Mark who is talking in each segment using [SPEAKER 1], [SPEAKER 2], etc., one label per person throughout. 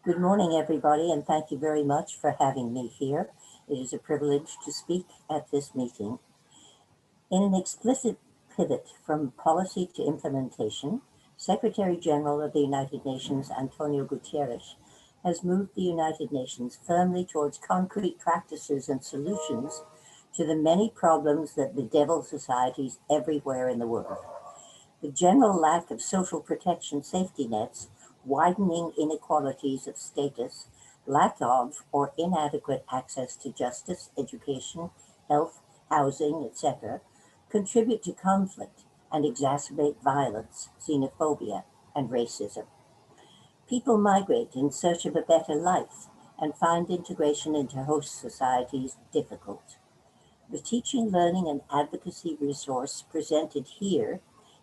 [SPEAKER 1] Good morning, everybody, and thank you very much for having me here. It is a privilege to speak at this meeting. In an explicit pivot from policy to implementation, Secretary General of the United Nations Antonio Guterres has moved the United Nations firmly towards concrete practices and solutions to the many problems that bedevil societies everywhere in the world. The general lack of social protection safety nets, widening inequalities of status, lack of or inadequate access to justice, education, health, housing, etc., contribute to conflict and exacerbate violence, xenophobia, and racism. People migrate in search of a better life and find integration into host societies difficult. The teaching, learning, and advocacy resource presented here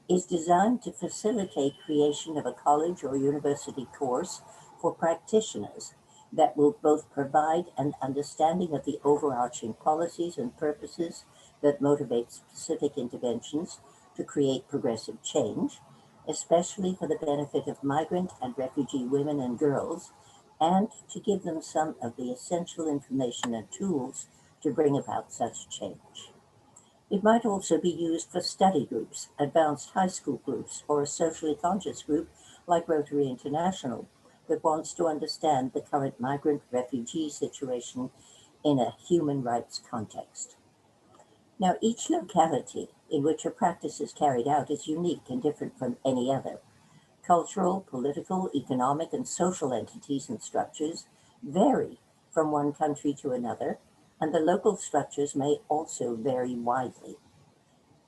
[SPEAKER 1] is designed to facilitate creation of a college or university course for practitioners that will both provide an understanding of the overarching policies and purposes that motivate specific interventions to create progressive change, especially for the benefit of migrant and refugee women and girls, and to give them some of the essential information and tools to bring about such change. It might also be used for study groups, advanced high school groups, or a socially conscious group like Rotary International that wants to understand the current migrant refugee situation in a human rights context. Now, each locality in which a practice is carried out is unique and different from any other. Cultural, political, economic, and social entities and structures vary from one country to another, and the local structures may also vary widely.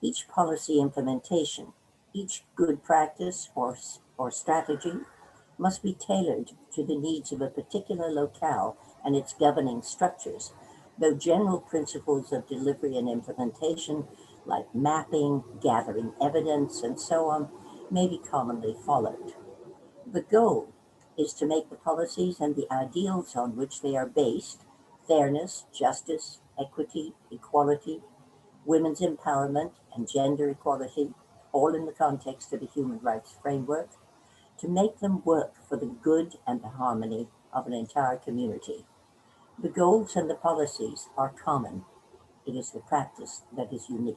[SPEAKER 1] Each policy implementation, each good practice or strategy must be tailored to the needs of a particular locale and its governing structures, though general principles of delivery and implementation, like mapping, gathering evidence, and so on, may be commonly followed. The goal is to make the policies and the ideals on which they are based, fairness, justice, equity, equality, women's empowerment, and gender equality, all in the context of a human rights framework, to make them work for the good and the harmony of an entire community. The goals and the policies are common. It is the practice that is unique.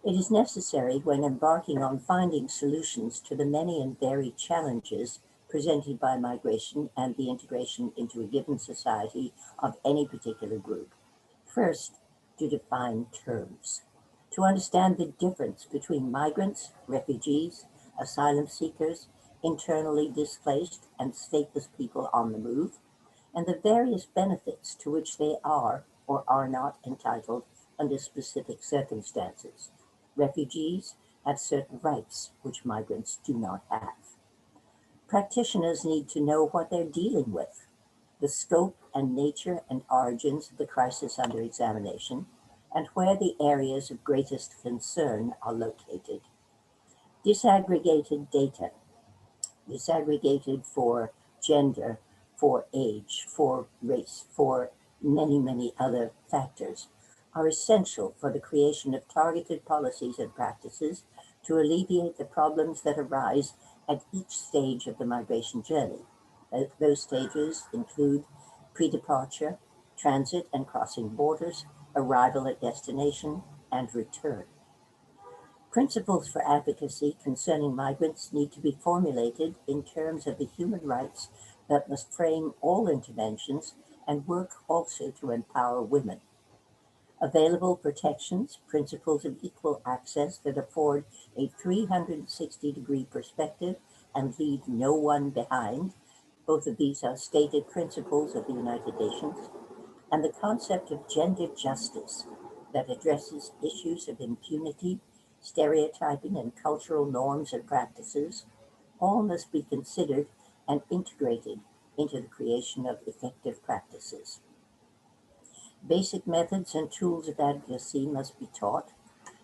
[SPEAKER 1] It is necessary when embarking on finding solutions to the many and varied challenges presented by migration and the integration into a given society of any particular group. First, to define terms, to understand the difference between migrants, refugees, asylum seekers, internally displaced, and stateless people on the move, and the various benefits to which they are or are not entitled under specific circumstances. Refugees have certain rights which migrants do not have. Practitioners need to know what they're dealing with, the scope and nature and origins of the crisis under examination, and where the areas of greatest concern are located. Disaggregated data, disaggregated for gender, for age, for race, for many, many other factors, are essential for the creation of targeted policies and practices to alleviate the problems that arise at each stage of the migration journey. Those stages include pre-departure, transit and crossing borders, arrival at destination, and return. Principles for advocacy concerning migrants need to be formulated in terms of the human rights that must frame all interventions and work also to empower women. Available protections, principles of equal access that afford a 360-degree perspective and leave no one behind. Both of these are stated principles of the United Nations, and the concept of gender justice that addresses issues of impunity, stereotyping, and cultural norms and practices, all must be considered and integrated into the creation of effective practices. Basic methods and tools of advocacy must be taught,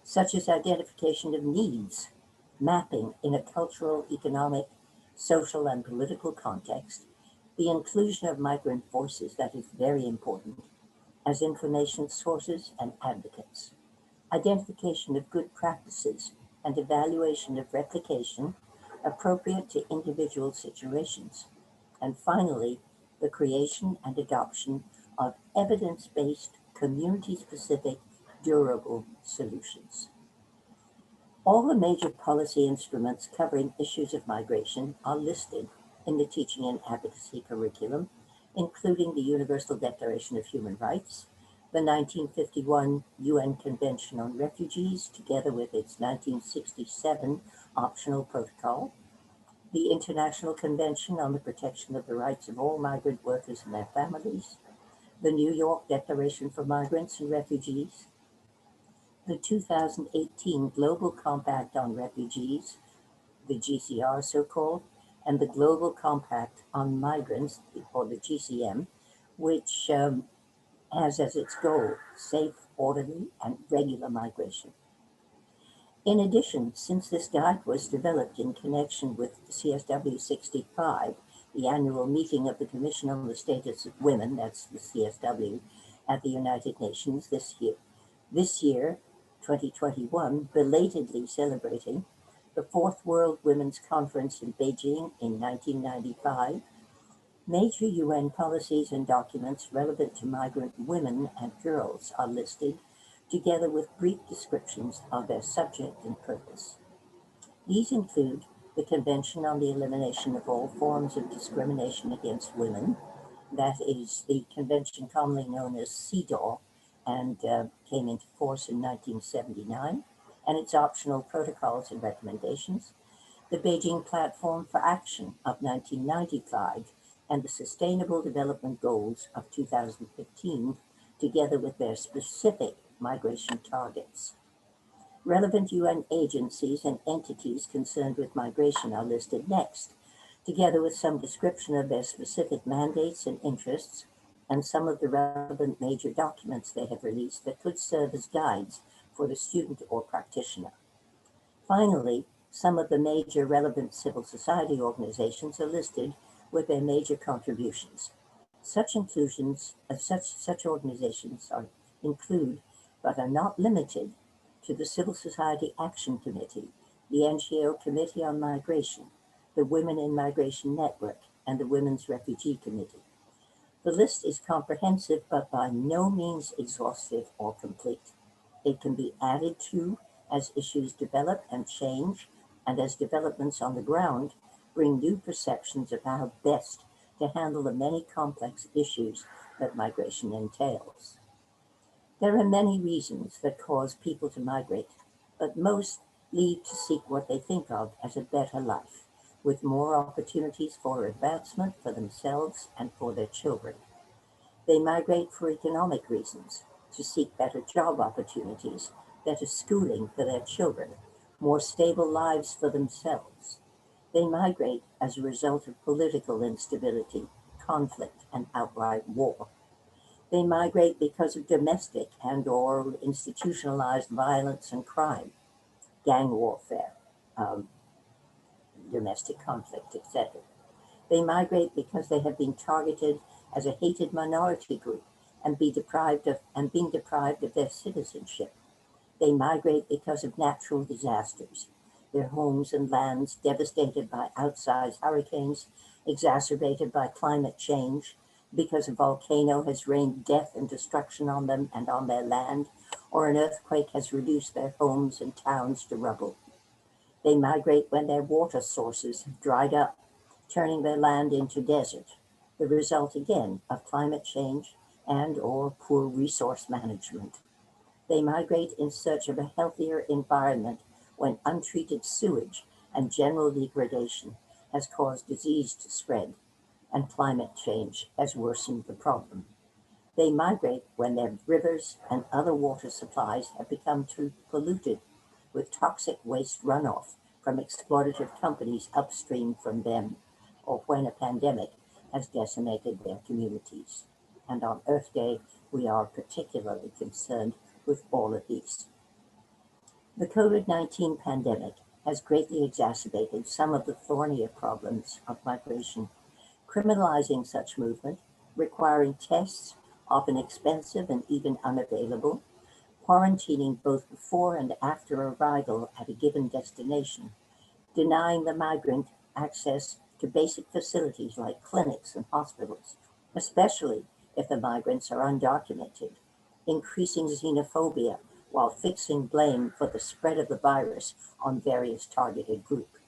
[SPEAKER 1] such as identification of needs, mapping in a cultural, economic, social, and political context, the inclusion of migrant voices, that is very important, as information sources and advocates, identification of good practices, and evaluation of replication appropriate to individual situations, and finally, the creation and adoption of evidence-based, community-specific, durable solutions. All the major policy instruments covering issues of migration are listed in the teaching and advocacy curriculum, including the Universal Declaration of Human Rights, the 1951 UN Convention on Refugees, together with its 1967 optional protocol, the International Convention on the Protection of the Rights of All Migrant Workers and Their Families, the New York Declaration for Migrants and Refugees, the 2018 Global Compact on Refugees, the GCR so-called, and the Global Compact on Migrants, or the GCM, which has as its goal safe, orderly, and regular migration. In addition, since this guide was developed in connection with CSW 65, the annual meeting of the Commission on the Status of Women, that's the CSW, at the United Nations this year, 2021, belatedly celebrating the Fourth World Women's Conference in Beijing in 1995, major UN policies and documents relevant to migrant women and girls are listed, together with brief descriptions of their subject and purpose. These include the Convention on the Elimination of All Forms of Discrimination Against Women, that is the convention commonly known as CEDAW, and came into force in 1979, and its optional protocols and recommendations, the Beijing Platform for Action of 1995, and the Sustainable Development Goals of 2015, together with their specific migration targets. Relevant UN agencies and entities concerned with migration are listed next, together with some description of their specific mandates and interests, and some of the relevant major documents they have released that could serve as guides for the student or practitioner. Finally, some of the major relevant civil society organizations are listed with their major contributions. Such organizations include, but are not limited to, the Civil Society Action Committee, the NGO Committee on Migration, the Women in Migration Network, and the Women's Refugee Committee. The list is comprehensive, but by no means exhaustive or complete. It can be added to as issues develop and change, and as developments on the ground bring new perceptions of how best to handle the many complex issues that migration entails. There are many reasons that cause people to migrate, but most leave to seek what they think of as a better life, with more opportunities for advancement for themselves and for their children. They migrate for economic reasons, to seek better job opportunities, better schooling for their children, more stable lives for themselves. They migrate as a result of political instability, conflict, and outright war. They migrate because of domestic and/or institutionalized violence and crime, gang warfare, domestic conflict, etc. They migrate because they have been targeted as a hated minority group and being deprived of their citizenship. They migrate because of natural disasters, their homes and lands devastated by outsized hurricanes, exacerbated by climate change, because a volcano has rained death and destruction on them and on their land, or an earthquake has reduced their homes and towns to rubble. They migrate when their water sources have dried up, turning their land into desert, the result again of climate change and/or poor resource management. They migrate in search of a healthier environment when untreated sewage and general degradation has caused disease to spread, and climate change has worsened the problem. They migrate when their rivers and other water supplies have become too polluted with toxic waste runoff from exploitative companies upstream from them, or when a pandemic has decimated their communities. And on Earth Day, we are particularly concerned with all of these. The COVID-19 pandemic has greatly exacerbated some of the thornier problems of migration, criminalizing such movement, requiring tests, often expensive and even unavailable, quarantining both before and after arrival at a given destination, denying the migrant access to basic facilities like clinics and hospitals, especially if the migrants are undocumented, increasing xenophobia while fixing blame for the spread of the virus on various targeted groups.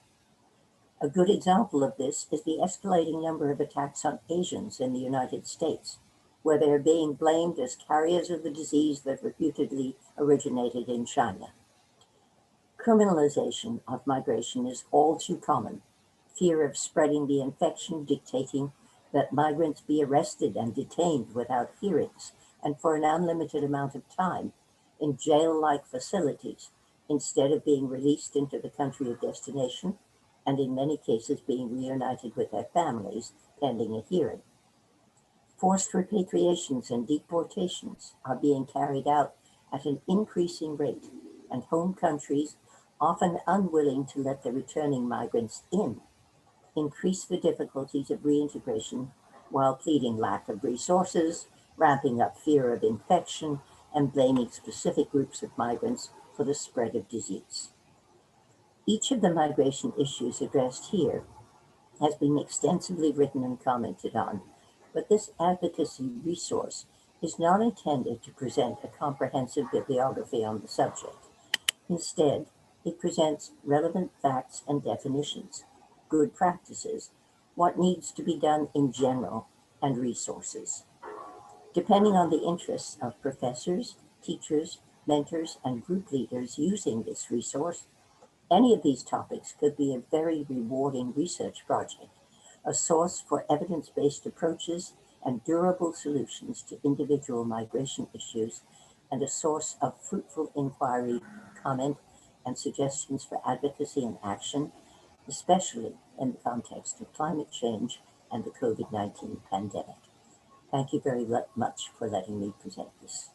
[SPEAKER 1] A good example of this is the escalating number of attacks on Asians in the United States, where they are being blamed as carriers of the disease that reputedly originated in China. Criminalization of migration is all too common, fear of spreading the infection dictating that migrants be arrested and detained without hearings and for an unlimited amount of time in jail-like facilities instead of being released into the country of destination and in many cases being reunited with their families pending a hearing. Forced repatriations and deportations are being carried out at an increasing rate, and home countries, often unwilling to let the returning migrants in, increase the difficulties of reintegration while pleading lack of resources, ramping up fear of infection, and blaming specific groups of migrants for the spread of disease. Each of the migration issues addressed here has been extensively written and commented on, but this advocacy resource is not intended to present a comprehensive bibliography on the subject. Instead, it presents relevant facts and definitions, good practices, what needs to be done in general, and resources. Depending on the interests of professors, teachers, mentors, and group leaders using this resource, any of these topics could be a very rewarding research project, a source for evidence-based approaches and durable solutions to individual migration issues, and a source of fruitful inquiry, comment, and suggestions for advocacy and action, especially in the context of climate change and the COVID-19 pandemic. Thank you very much for letting me present this.